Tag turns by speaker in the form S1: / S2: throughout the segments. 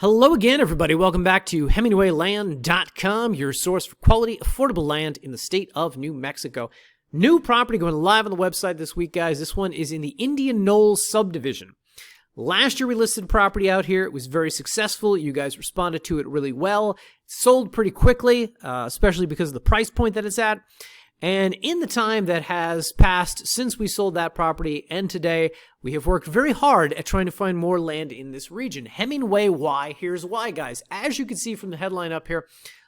S1: Hello again, everybody. Welcome back to HemingwayLand.com, your source for quality, affordable land in the state of New Mexico. New property going live on the website this week, guys. This one is in the Indian Knolls subdivision. Last year we listed property out here. It was very successful. You guys responded to it really well. It sold pretty quickly, especially because of the price point that it's at. And in the time that has passed since we sold that property and today, we have worked very hard at trying to find more land in this region. Hemingway, why? Here's why, guys. As you can see from the headline up here,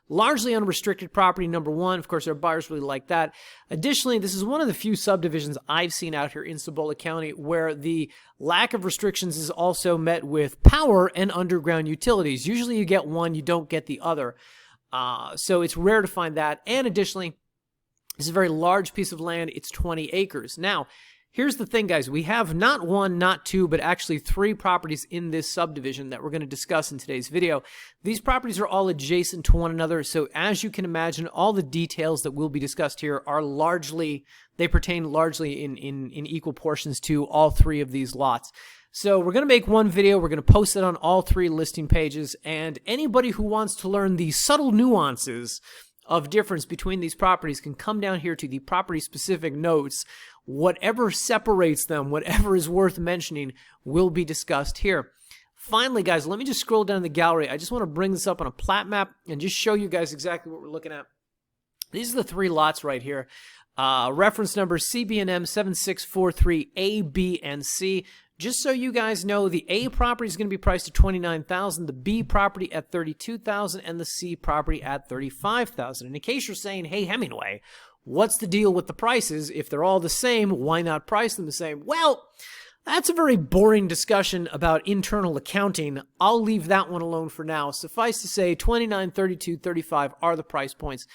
S1: largely unrestricted property, number one. Of course, our buyers really like that. Additionally, this is one of the few subdivisions I've seen out here in Cibola County where the lack of restrictions is also met with power and underground utilities. Usually you get one, you don't get the other. So it's rare to find that. And additionally, it's a very large piece of land. It's 20 acres. Now, here's the thing, guys. We have not one, not two, but actually three properties in this subdivision that we're going to discuss in today's video. These properties are all adjacent to one another, so as you can imagine, all the details that will be discussed here are they pertain largely in equal portions to all three of these lots. So we're going to make one video. We're going to post it on all three listing pages, and anybody who wants to learn the subtle nuances of difference between these properties can come down here to the property-specific notes. Whatever separates them, whatever is worth mentioning, will be discussed here. Finally, guys, let me just scroll down the gallery. I just want to bring this up on a plat map and just show you guys exactly what we're looking at. These are the three lots right here. Reference number CBNM 7643 A, B, and C. Just so you guys know, the A property is going to be priced at $29,000, the B property at $32,000, and the C property at $35,000. And in case you're saying, hey, Hemingway, what's the deal with the prices? If they're all the same, why not price them the same? Well, that's a very boring discussion about internal accounting. I'll leave that one alone for now. Suffice to say, 29, 32, 35 are the price points.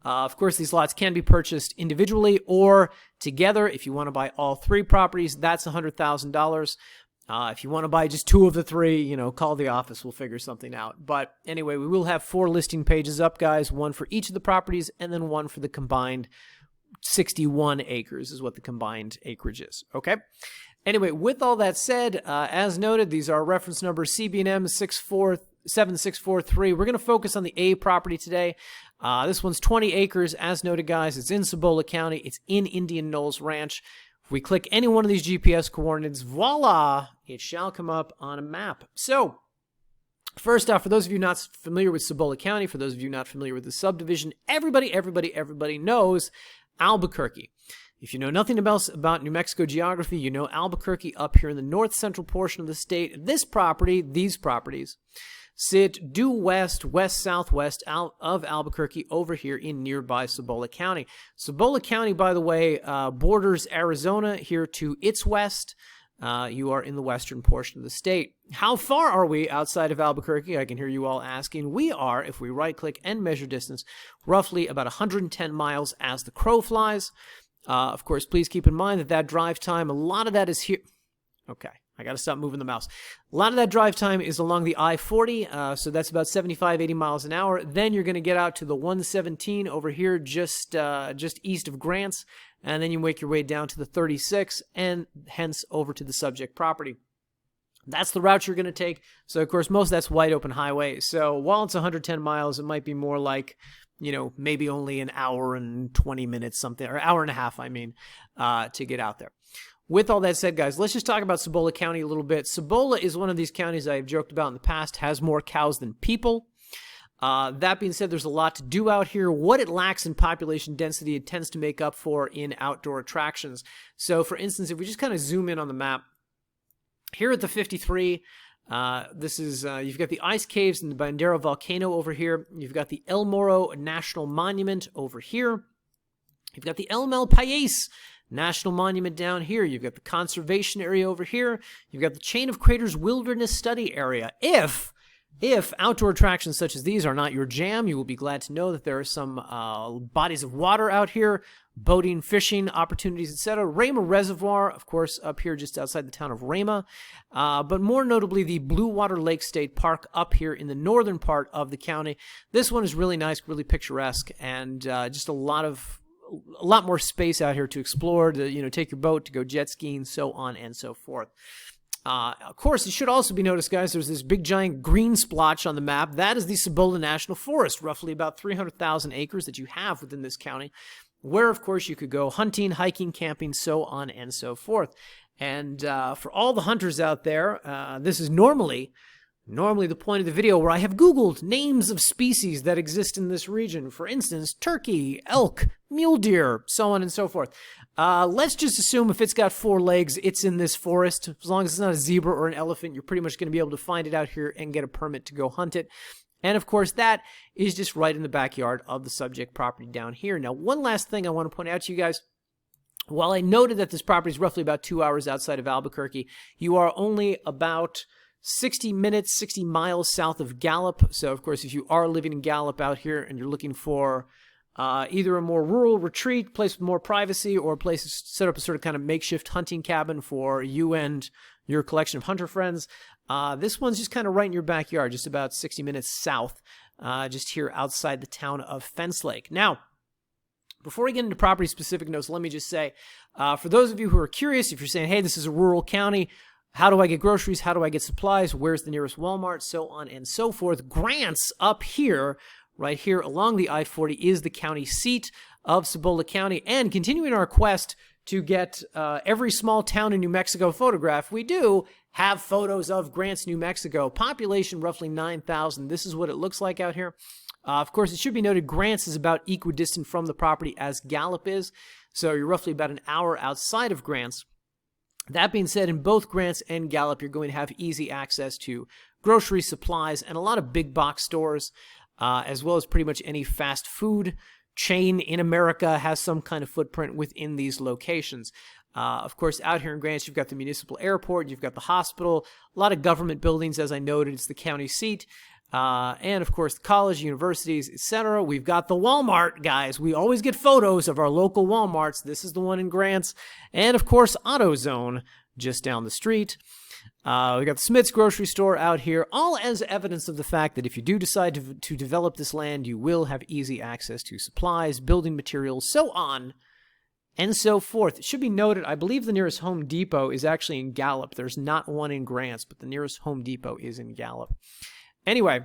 S1: Of course, these lots can be purchased individually or together. If you want to buy all three properties, that's $100,000. If you want to buy just two of the three, call the office. We'll figure something out. But anyway, we will have 4 listing pages up, guys. One for each of the properties and then one for the combined 61 acres is what the combined acreage is. Okay? Anyway, with all that said, as noted, these are reference numbers CBNM 7643. We're going to focus on the A property today. This one's 20 acres, as noted, guys. It's in Cibola County. It's in Indian Knolls Ranch. If we click any one of these GPS coordinates, voila, it shall come up on a map. So, first off, for those of you not familiar with Cibola County, for those of you not familiar with the subdivision, everybody knows Albuquerque. If you know nothing about New Mexico geography, you know Albuquerque up here in the north central portion of the state. These properties, sit due west-southwest out of Albuquerque over here in nearby Cibola County. Cibola County, by the way, borders Arizona here to its west. You are in the western portion of the state. How far are we outside of Albuquerque? I can hear you all asking. We are, if we right-click and measure distance, roughly about 110 miles as the crow flies. Of course, please keep in mind that drive time, a lot of that is here. Okay. I got to stop moving the mouse. A lot of that drive time is along the I-40, so that's about 75, 80 miles an hour. Then you're going to get out to the 117 over here just east of Grants, and then you make your way down to the 36 and hence over to the subject property. That's the route you're going to take. So, of course, most of that's wide open highway. So while it's 110 miles, it might be more like, maybe only an hour and 20 minutes, something, or hour and a half, to get out there. With all that said, guys, let's just talk about Cibola County a little bit. Cibola is one of these counties I've joked about in the past, has more cows than people. That being said, there's a lot to do out here. What it lacks in population density, it tends to make up for in outdoor attractions. So, for instance, if we just kind of zoom in on the map, here at the 53, this is, you've got the ice caves and the Bandera volcano over here. You've got the El Morro National Monument over here. You've got the El Malpais National Monument down here. You've got the conservation area over here. You've got the Chain of Craters Wilderness Study Area. If outdoor attractions such as these are not your jam, you will be glad to know that there are some bodies of water out here, boating, fishing opportunities, etc. Rama Reservoir, of course, up here just outside the town of Rama. But more notably, the Blue Water Lake State Park up here in the northern part of the county. This one is really nice, really picturesque, and just a lot more space out here to explore, to take your boat, to go jet skiing, so on and so forth. Of course, it should also be noticed, guys, there's this big giant green splotch on the map. That is the Cibola National Forest, roughly about 300,000 acres that you have within this county, where, of course, you could go hunting, hiking, camping, so on and so forth. And for all the hunters out there, this is normally the point of the video where I have Googled names of species that exist in this region. For instance, turkey, elk, mule deer, so on and so forth. Let's just assume if it's got 4 legs, it's in this forest. As long as it's not a zebra or an elephant, you're pretty much going to be able to find it out here and get a permit to go hunt it. And of course, that is just right in the backyard of the subject property down here. Now, one last thing I want to point out to you guys. While I noted that this property is roughly about 2 hours outside of Albuquerque, you are only about 60 miles south of Gallup. So, of course, if you are living in Gallup out here and you're looking for either a more rural retreat, place with more privacy, or a place to set up a sort of kind of makeshift hunting cabin for you and your collection of hunter friends, this one's just kind of right in your backyard, just about 60 minutes south, just here outside the town of Fence Lake. Now, before we get into property-specific notes, let me just say, for those of you who are curious, if you're saying, hey, this is a rural county, how do I get groceries? How do I get supplies? Where's the nearest Walmart? So on and so forth. Grants up here, right here along the I-40, is the county seat of Cibola County. And continuing our quest to get every small town in New Mexico photographed, we do have photos of Grants, New Mexico. Population roughly 9,000. This is what it looks like out here. Of course, it should be noted Grants is about equidistant from the property as Gallup is. So you're roughly about an hour outside of Grants. That being said, in both Grants and Gallup, you're going to have easy access to grocery supplies and a lot of big box stores, as well as pretty much any fast food chain in America has some kind of footprint within these locations. Of course, out here in Grants, you've got the municipal airport, you've got the hospital, a lot of government buildings, as I noted, it's the county seat. And of course, the college, universities, etc. We've got the Walmart, guys. We always get photos of our local Walmarts. This is the one in Grants. And of course, AutoZone just down the street. We got the Smith's grocery store out here, all as evidence of the fact that if you do decide to develop this land, you will have easy access to supplies, building materials, so on and so forth. It should be noted, I believe the nearest Home Depot is actually in Gallup. There's not one in Grants, but the nearest Home Depot is in Gallup. Anyway,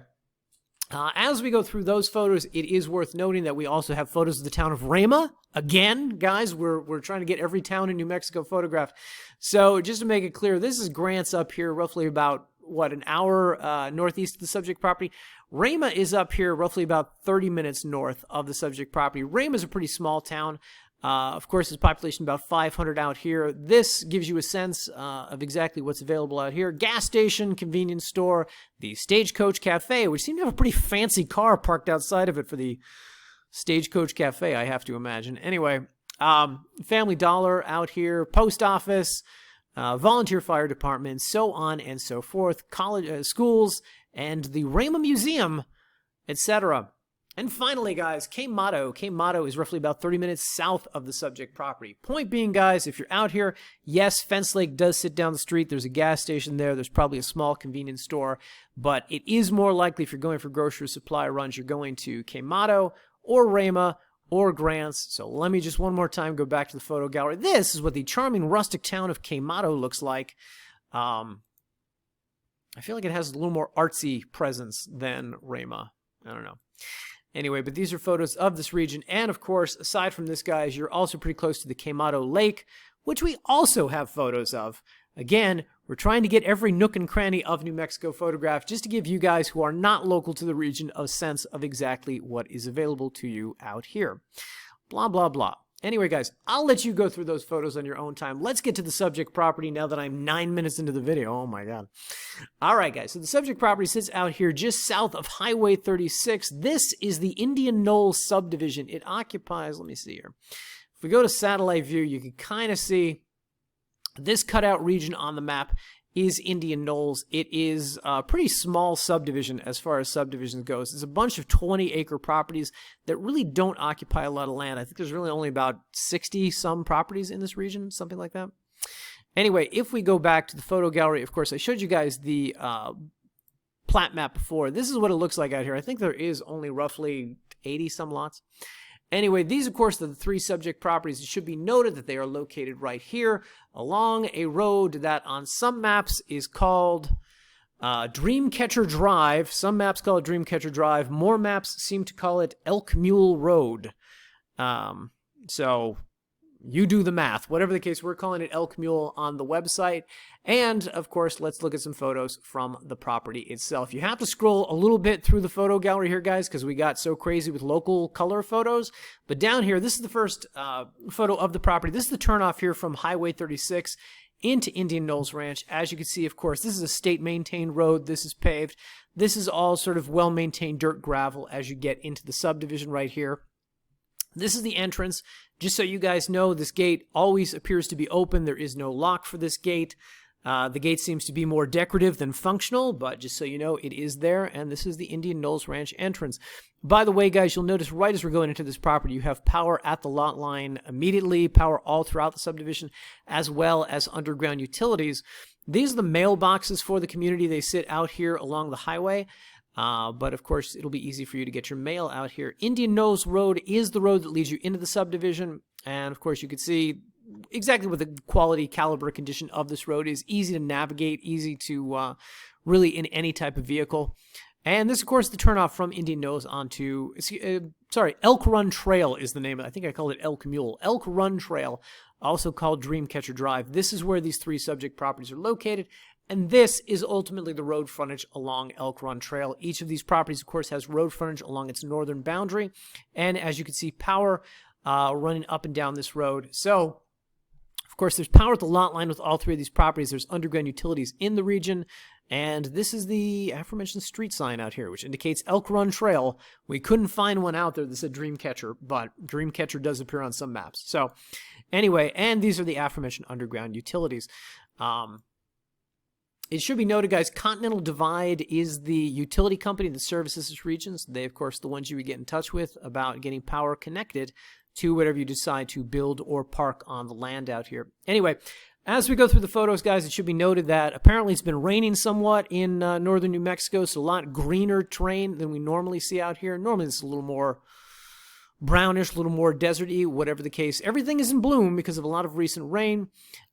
S1: as we go through those photos, it is worth noting that we also have photos of the town of Rama. Again, guys, we're trying to get every town in New Mexico photographed. So just to make it clear, this is Grants up here, roughly about, an hour northeast of the subject property. Rama is up here, roughly about 30 minutes north of the subject property. Rama is a pretty small town. Of course, there's population about 500 out here. This gives you a sense of exactly what's available out here. Gas station, convenience store, the Stagecoach Cafe, which seemed to have a pretty fancy car parked outside of it for the Stagecoach Cafe, I have to imagine. Anyway, Family Dollar out here, post office, volunteer fire department, so on and so forth, college, schools, and the Rama Museum, etc. And finally, guys, Cape Motto. Cape Motto is roughly about 30 minutes south of the subject property. Point being, guys, if you're out here, yes, Fence Lake does sit down the street. There's a gas station there. There's probably a small convenience store. But it is more likely if you're going for grocery supply runs, you're going to Cape Motto or Rama or Grants. So let me just one more time go back to the photo gallery. This is what the charming rustic town of Cape Motto looks like. I feel like it has a little more artsy presence than Rama. I don't know. Anyway, but these are photos of this region. And of course, aside from this, guys, you're also pretty close to the Cape Motto Lake, which we also have photos of. Again, we're trying to get every nook and cranny of New Mexico photographed just to give you guys who are not local to the region a sense of exactly what is available to you out here. Blah, blah, blah. Anyway, guys, I'll let you go through those photos on your own time. Let's get to the subject property now that I'm 9 minutes into the video. Oh, my God. All right, guys. So the subject property sits out here just south of Highway 36. This is the Indian Knolls subdivision. It occupies, let me see here. If we go to satellite view, you can kind of see this cutout region on the map is Indian Knolls. It is a pretty small subdivision as far as subdivisions goes. It's a bunch of 20-acre properties that really don't occupy a lot of land. I think there's really only about 60-some properties in this region, something like that. Anyway, if we go back to the photo gallery, of course, I showed you guys the plat map before. This is what it looks like out here. I think there is only roughly 80-some lots. Anyway, these, of course, are the 3 subject properties. It should be noted that they are located right here along a road that on some maps is called Dreamcatcher Drive. Some maps call it Dreamcatcher Drive. More maps seem to call it Elk Mule Road. So you do the math. Whatever the case, we're calling it Elk Mule on the website. And, of course, let's look at some photos from the property itself. You have to scroll a little bit through the photo gallery here, guys, because we got so crazy with local color photos. But down here, this is the first photo of the property. This is the turnoff here from Highway 36 into Indian Knolls Ranch. As you can see, of course, this is a state-maintained road. This is paved. This is all sort of well-maintained dirt gravel as you get into the subdivision right here. This is the entrance. Just so you guys know, this gate always appears to be open. There is no lock for this gate. The gate seems to be more decorative than functional, but just so you know, it is there, and this is the Indian Knolls Ranch entrance. By the way, guys, you'll notice right as we're going into this property, you have power at the lot line immediately, power all throughout the subdivision, as well as underground utilities. These are the mailboxes for the community. They sit out here along the highway. But of course, it'll be easy for you to get your mail out here. Indian Knolls Road is the road that leads you into the subdivision. And of course, you can see exactly what the quality, caliber, condition of this road is. Easy to navigate, easy to really in any type of vehicle. And this, of course, the turnoff from Indian Knolls onto, Elk Run Trail is the name of it. I think I called it Elk Mule. Elk Run Trail, also called Dreamcatcher Drive. This is where these 3 subject properties are located. And this is ultimately the road frontage along Elk Run Trail. Each of these properties, of course, has road frontage along its northern boundary. And as you can see, power running up and down this road. So, of course, there's power at the lot line with all 3 of these properties. There's underground utilities in the region. And this is the aforementioned street sign out here, which indicates Elk Run Trail. We couldn't find one out there that said Dreamcatcher, but Dreamcatcher does appear on some maps. So, anyway, and these are the aforementioned underground utilities. It should be noted, guys, Continental Divide is the utility company that services this region. They, of course, the ones you would get in touch with about getting power connected to whatever you decide to build or park on the land out here. Anyway, as we go through the photos, guys, it should be noted that apparently it's been raining somewhat in northern New Mexico, so a lot greener terrain than we normally see out here. Normally it's a little more brownish, a little more deserty, whatever the case. Everything is in bloom because of a lot of recent rain.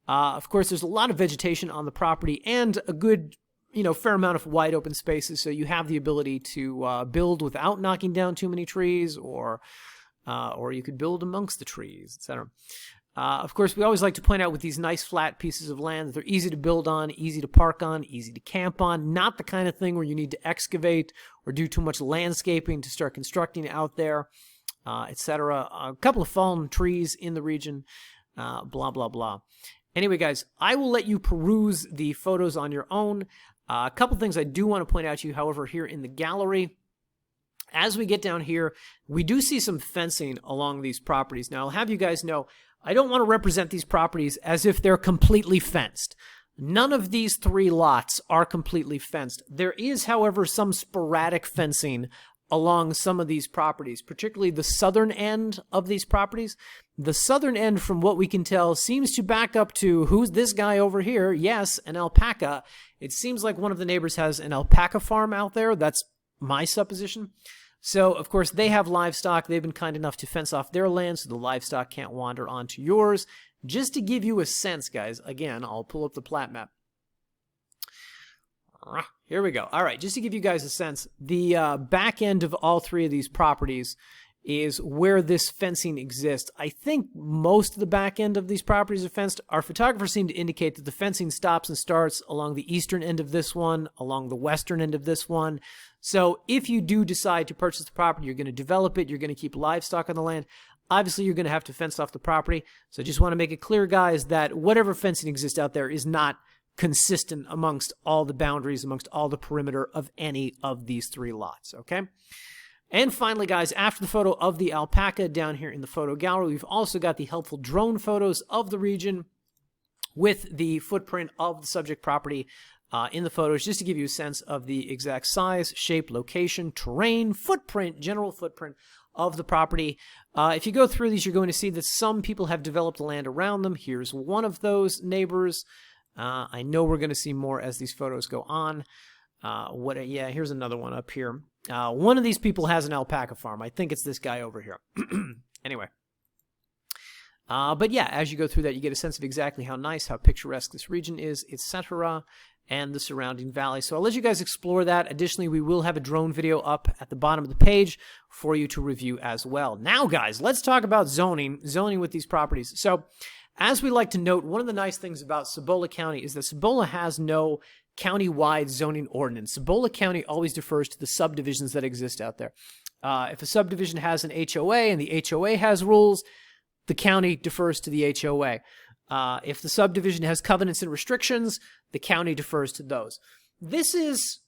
S1: Of course, there's a lot of vegetation on the property and a good, fair amount of wide open spaces, so you have the ability to build without knocking down too many trees, or you could build amongst the trees, etc. Of course, we always like to point out with these nice flat pieces of land that they're easy to build on, easy to park on, easy to camp on, not the kind of thing where you need to excavate or do too much landscaping to start constructing out there, etc. A couple of fallen trees in the region, blah, blah, blah. Anyway, guys, I will let you peruse the photos on your own. A couple things I do want to point out to you, however, here in the gallery. As we get down here, we do see some fencing along these properties. Now, I'll have you guys know, I don't want to represent these properties as if they're completely fenced. None of these 3 lots are completely fenced. There is, however, some sporadic fencing along some of these properties, particularly the southern end of these properties. The southern end, from what we can tell, seems to back up to, who's this guy over here? Yes, an alpaca. It seems like one of the neighbors has an alpaca farm out there. That's my supposition. So, of course, they have livestock. They've been kind enough to fence off their land so the livestock can't wander onto yours. Just to give you a sense, guys, again, I'll pull up the plat map. Here we go. All right, just to give you guys a sense, the back end of all 3 of these properties is where this fencing exists. I think most of the back end of these properties are fenced. Our photographers seem to indicate that the fencing stops and starts along the eastern end of this one, along the western end of this one. So if you do decide to purchase the property, you're going to develop it, you're going to keep livestock on the land, obviously you're going to have to fence off the property. So I just want to make it clear, guys, that whatever fencing exists out there is not consistent amongst all the boundaries, amongst all the perimeter of any of these 3 lots, okay? And finally, guys, after the photo of the alpaca down here in the photo gallery, we've also got the helpful drone photos of the region with the footprint of the subject property in the photos, just to give you a sense of the exact size, shape, location, terrain, footprint, general footprint of the property. If you go through these, you're going to see that some people have developed the land around them. Here's one of those neighbors. I know we're going to see more as these photos go on. Here's another one up here. One of these people has an alpaca farm. I think it's this guy over here. Anyway. But yeah, as you go through that, you get a sense of exactly how nice, how picturesque this region is, etc., and the surrounding valley. So I'll let you guys explore that. Additionally, we will have a drone video up at the bottom of the page for you to review as well. Now, guys, let's talk about zoning with these properties. So as we like to note, one of the nice things about Cibola County is that Cibola has no county-wide zoning ordinance. Cibola County always defers to the subdivisions that exist out there. If a subdivision has an HOA and the HOA has rules, the county defers to the HOA. If the subdivision has covenants and restrictions, the county defers to those.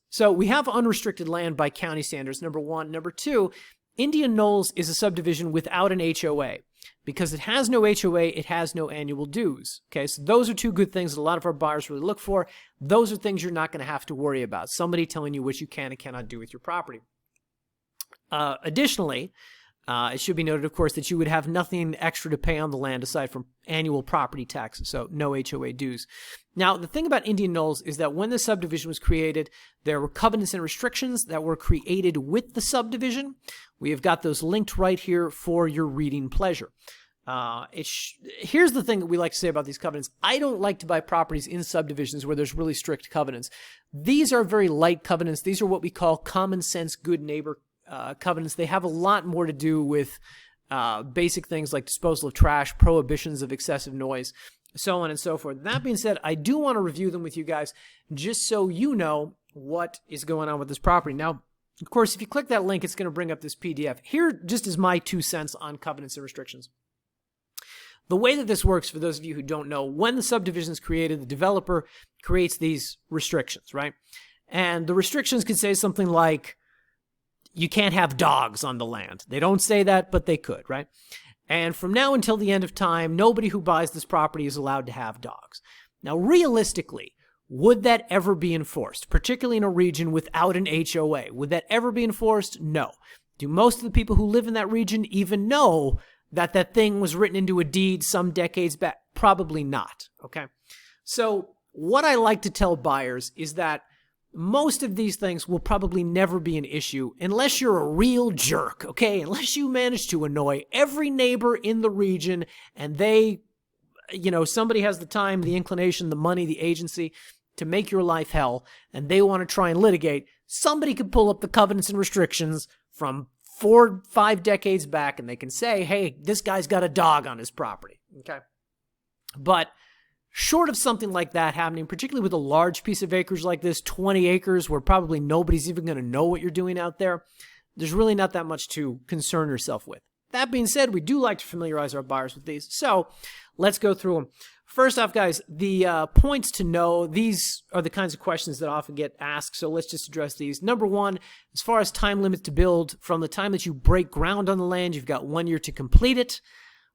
S1: So we have unrestricted land by county standards, number one. Number two, Indian Knolls is a subdivision without an HOA. Because it has no HOA, it has no annual dues. Okay, so those are two good things that a lot of our buyers really look for. Those are things you're not going to have to worry about. Somebody telling you what you can and cannot do with your property. Additionally, it should be noted, of course, that you would have nothing extra to pay on the land aside from annual property taxes, so no HOA dues. Now, the thing about Indian Knolls is that when the subdivision was created, there were covenants and restrictions that were created with the subdivision. We have got those linked right here for your reading pleasure. Here's the thing that we like to say about these covenants. I don't like to buy properties in subdivisions where there's really strict covenants. These are very light covenants. These are what we call common sense, good neighbor covenants. They have a lot more to do with basic things like disposal of trash, prohibitions of excessive noise, so on and so forth. That being said, I do want to review them with you guys just so you know what is going on with this property. Now, of course, if you click that link, it's going to bring up this PDF. Here just is my 2 cents on covenants and restrictions. The way that this works, for those of you who don't know, when the subdivision is created, the developer creates these restrictions, right? And the restrictions could say something like, you can't have dogs on the land. They don't say that, but they could, right? And from now until the end of time, nobody who buys this property is allowed to have dogs. Now, realistically, would that ever be enforced, particularly in a region without an HOA? Would that ever be enforced? No. Do most of the people who live in that region even know that that thing was written into a deed some decades back? Probably not, okay? So what I like to tell buyers is that most of these things will probably never be an issue unless you're a real jerk, okay? Unless you manage to annoy every neighbor in the region and they, somebody has the time, the inclination, the money, the agency to make your life hell, and they want to try and litigate. Somebody could pull up the covenants and restrictions from 4, 5 decades back, and they can say, hey, this guy's got a dog on his property, okay? But short of something like that happening, particularly with a large piece of acreage like this, 20 acres, where probably nobody's even going to know what you're doing out there, there's really not that much to concern yourself with. That being said, we do like to familiarize our buyers with these, so let's go through them. First off, guys, the points to know, these are the kinds of questions that often get asked, so let's just address these. Number one, as far as time limits to build, from the time that you break ground on the land, you've got 1 year to complete it.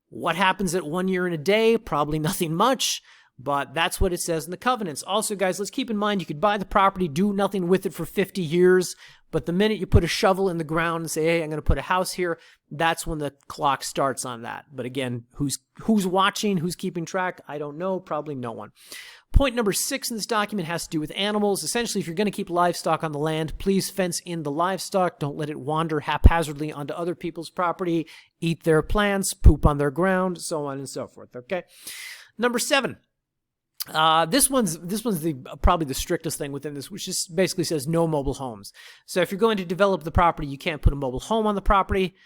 S1: What happens at 1 year and a day? Probably nothing much. But that's what it says in the covenants. Also, guys, let's keep in mind you could buy the property, do nothing with it for 50 years, but the minute you put a shovel in the ground and say, hey, I'm going to put a house here, that's when the clock starts on that. But again, who's watching, who's keeping track? I don't know, probably no one. Point number 6 in this document has to do with animals. Essentially, if you're going to keep livestock on the land, please fence in the livestock. Don't let it wander haphazardly onto other people's property, eat their plants, poop on their ground, so on and so forth, okay? Number 7. This one's probably the strictest thing within this, which just basically says no mobile homes. So if you're going to develop the property, you can't put a mobile home on the property.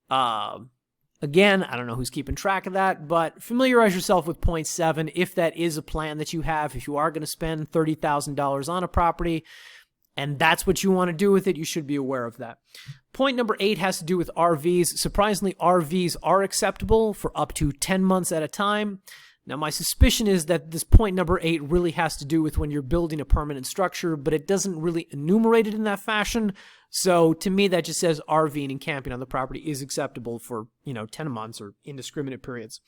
S1: Again, I don't know who's keeping track of that, but familiarize yourself with point 7 if that is a plan that you have. If you are going to spend $30,000 on a property and that's what you want to do with it, you should be aware of that. Point number 8 has to do with RVs. Surprisingly, RVs are acceptable for up to 10 months at a time. Now, my suspicion is that this point number 8 really has to do with when you're building a permanent structure, but it doesn't really enumerate it in that fashion. So to me, that just says RVing and camping on the property is acceptable for, 10 months or indiscriminate periods.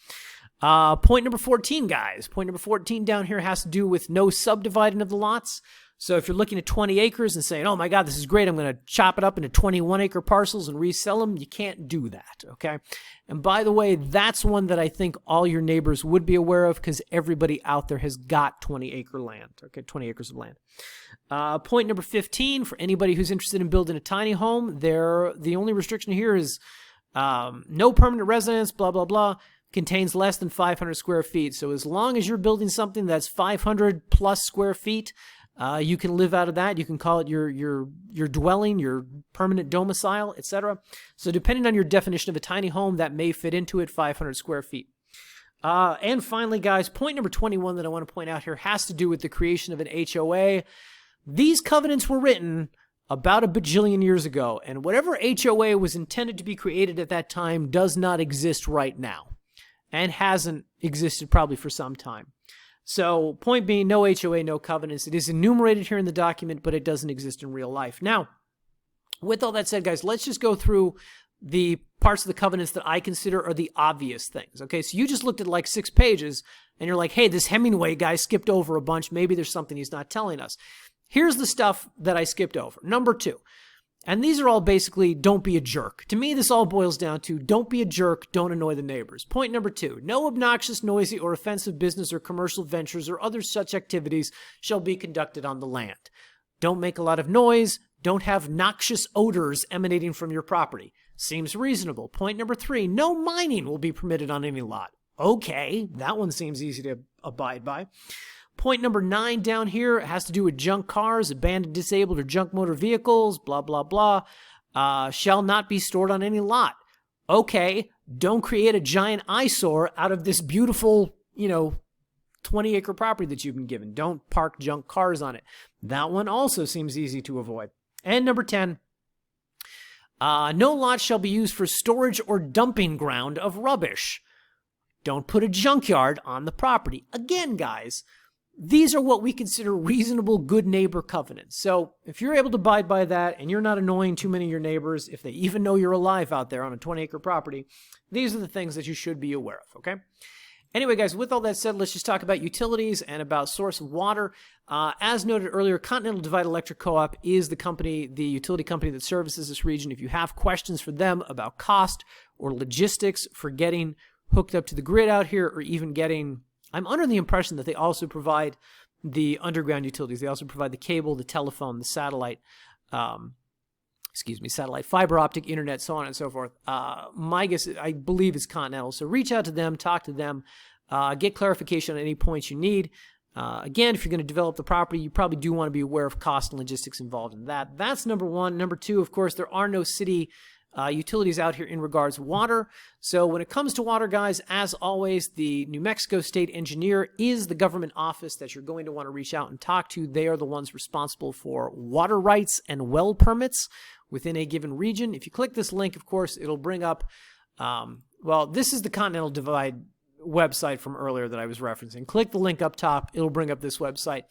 S1: Point number 14, guys. Point number 14 down here has to do with no subdividing of the lots. So if you're looking at 20 acres and saying, oh my God, this is great, I'm going to chop it up into 21-acre parcels and resell them, you can't do that, okay? And by the way, that's one that I think all your neighbors would be aware of because everybody out there has got 20-acre land, okay, 20 acres of land. Point number 15, for anybody who's interested in building a tiny home, the only restriction here is No permanent residence, blah, blah, blah, contains less than 500 square feet. So as long as you're building something that's 500 plus square feet, you can live out of that. You can call it your dwelling, your permanent domicile, etc. So depending on your definition of a tiny home, that may fit into it, 500 square feet. And finally, guys, point number 21 that I want to point out here has to do with the creation of an HOA. These covenants were written about a bajillion years ago, and whatever HOA was intended to be created at that time does not exist right now, and hasn't existed probably for some time. So, point being, no HOA, no covenants. It is enumerated here in the document, but it doesn't exist in real life. Now, with all that said, guys, let's just go through the parts of the covenants that I consider are the obvious things. Okay, so you just looked at like 6 pages, and you're like, hey, this Hemingway guy skipped over a bunch. Maybe there's something he's not telling us. Here's the stuff that I skipped over. Number 2. And these are all basically, don't be a jerk. To me, this all boils down to, don't be a jerk, don't annoy the neighbors. Point number 2, no obnoxious, noisy, or offensive business or commercial ventures or other such activities shall be conducted on the land. Don't make a lot of noise. Don't have noxious odors emanating from your property. Seems reasonable. Point number 3, no mining will be permitted on any lot. Okay, that one seems easy to abide by. Point number 9 down here has to do with junk cars, abandoned, disabled, or junk motor vehicles, blah, blah, blah, shall not be stored on any lot. Okay, don't create a giant eyesore out of this beautiful, 20-acre property that you've been given. Don't park junk cars on it. That one also seems easy to avoid. And number 10, no lot shall be used for storage or dumping ground of rubbish. Don't put a junkyard on the property. Again, guys, these are what we consider reasonable good neighbor covenants. So if you're able to abide by that and you're not annoying too many of your neighbors, if they even know you're alive out there on a 20-acre property, these are the things that you should be aware of, okay? Anyway, guys, with all that said, let's just talk about utilities and about source of water. As noted earlier, Continental Divide Electric Co-op is the utility company that services this region. If you have questions for them about cost or logistics for getting hooked up to the grid out here, or even getting, I'm under the impression that they also provide the underground utilities. They also provide the cable, the telephone, the satellite, satellite, fiber optic, internet, so on and so forth. My guess, I believe, is Continental. So reach out to them, talk to them, get clarification on any points you need. Again, if you're going to develop the property, you probably do want to be aware of cost and logistics involved in that. That's number 1. Number 2, of course, there are no city utilities out here in regards to water. So when it comes to water, guys, as always, the New Mexico State Engineer is the government office that you're going to want to reach out and talk to. They are the ones responsible for water rights and well permits within a given region. If you click this link, of course, it'll bring up, this is the Continental Divide website from earlier that I was referencing. Click the link up top. It'll bring up this website.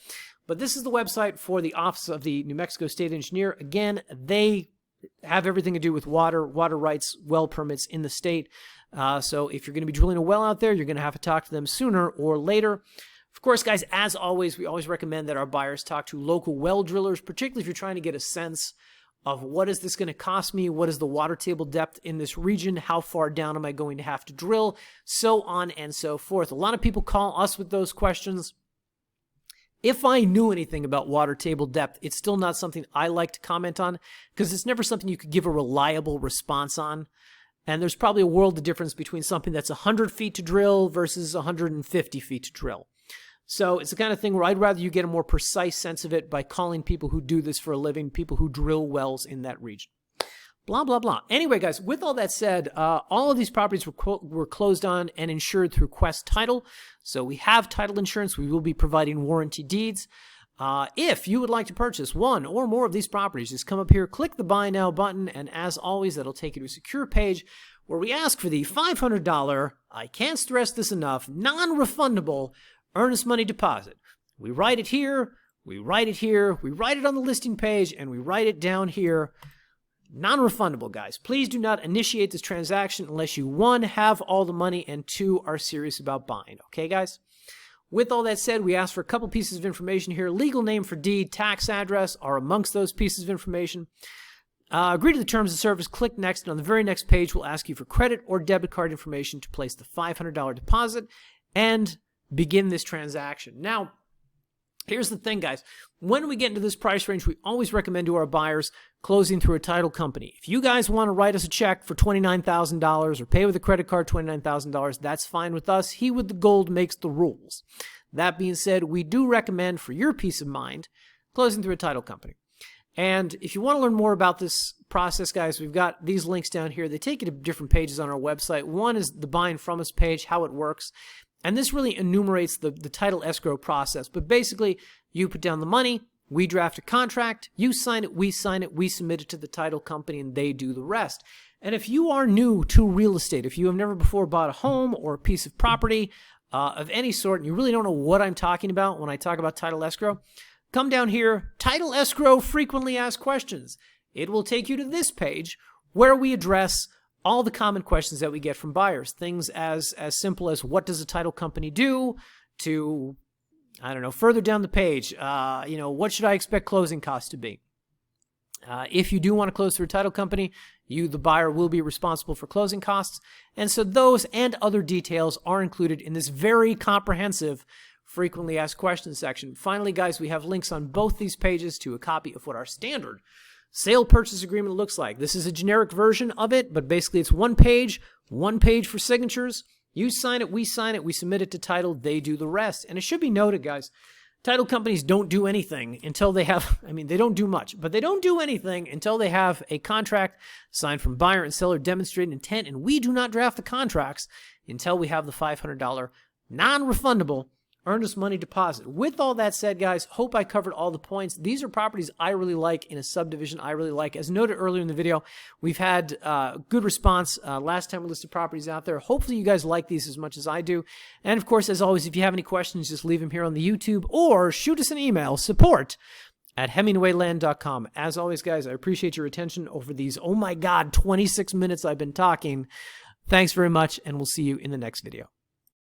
S1: But this is the website for the Office of the New Mexico State Engineer. Again, they have everything to do with water rights, well permits in the state. So if you're going to be drilling a well out there, you're going to have to talk to them sooner or later. Of course, guys, as always, we always recommend that our buyers talk to local well drillers, particularly if you're trying to get a sense of what is this going to cost me, what is the water table depth in this region, how far down am I going to have to drill, so on and so forth. A lot of people call us with those questions. If I knew anything about water table depth, it's still not something I like to comment on because it's never something you could give a reliable response on. And there's probably a world of difference between something that's 100 feet to drill versus 150 feet to drill. So it's the kind of thing where I'd rather you get a more precise sense of it by calling people who do this for a living, people who drill wells in that region. Blah, blah, blah. Anyway, guys, with all that said, all of these properties were closed on and insured through Quest Title. So we have title insurance. We will be providing warranty deeds. If you would like to purchase one or more of these properties, just come up here, click the Buy Now button, and as always, that'll take you to a secure page where we ask for the $500, I can't stress this enough, non-refundable earnest money deposit. We write it here, we write it here, we write it on the listing page, and we write it down here. Non-refundable, guys. Please do not initiate this transaction unless you, 1, have all the money, and 2, are serious about buying. Okay, guys? With all that said, we ask for a couple pieces of information here. Legal name for deed, tax address are amongst those pieces of information. Agree to the terms of service, click next, and on the very next page, we'll ask you for credit or debit card information to place the $500 deposit and begin this transaction. Now, here's the thing, guys. When we get into this price range, we always recommend to our buyers closing through a title company. If you guys want to write us a check for $29,000 or pay with a credit card $29,000, that's fine with us. He with the gold makes the rules. That being said, we do recommend, for your peace of mind, closing through a title company. And if you want to learn more about this process, guys, we've got these links down here. They take you to different pages on our website. One is the buying from us page, how it works. And this really enumerates the title escrow process. But basically, you put down the money, we draft a contract, you sign it, we submit it to the title company, and they do the rest. And if you are new to real estate, if you have never before bought a home or a piece of property of any sort, and you really don't know what I'm talking about when I talk about title escrow, come down here, Title Escrow Frequently Asked Questions. It will take you to this page where we address all the common questions that we get from buyers. Things as simple as, what does a title company do, to, I don't know, further down the page, what should I expect closing costs to be? If you do want to close through a title company, you, the buyer, will be responsible for closing costs. And so those and other details are included in this very comprehensive frequently asked questions section. Finally, guys, we have links on both these pages to a copy of what our standard sale purchase agreement looks like. This is a generic version of it, but basically it's one page for signatures. You sign it, we submit it to title, they do the rest. And it should be noted, guys, title companies don't do anything until they have, they don't do much, but they don't do anything until they have a contract signed from buyer and seller demonstrating intent, and we do not draft the contracts until we have the $500 non-refundable earnest money deposit. With all that said, guys, hope I covered all the points. These are properties I really like in a subdivision I really like. As noted earlier in the video, we've had good response last time we listed properties out there. Hopefully you guys like these as much as I do. And of course, as always, if you have any questions, just leave them here on the YouTube or shoot us an email, support@hemingwayland.com. As always, guys, I appreciate your attention over these, 26 minutes I've been talking. Thanks very much, and we'll see you in the next video.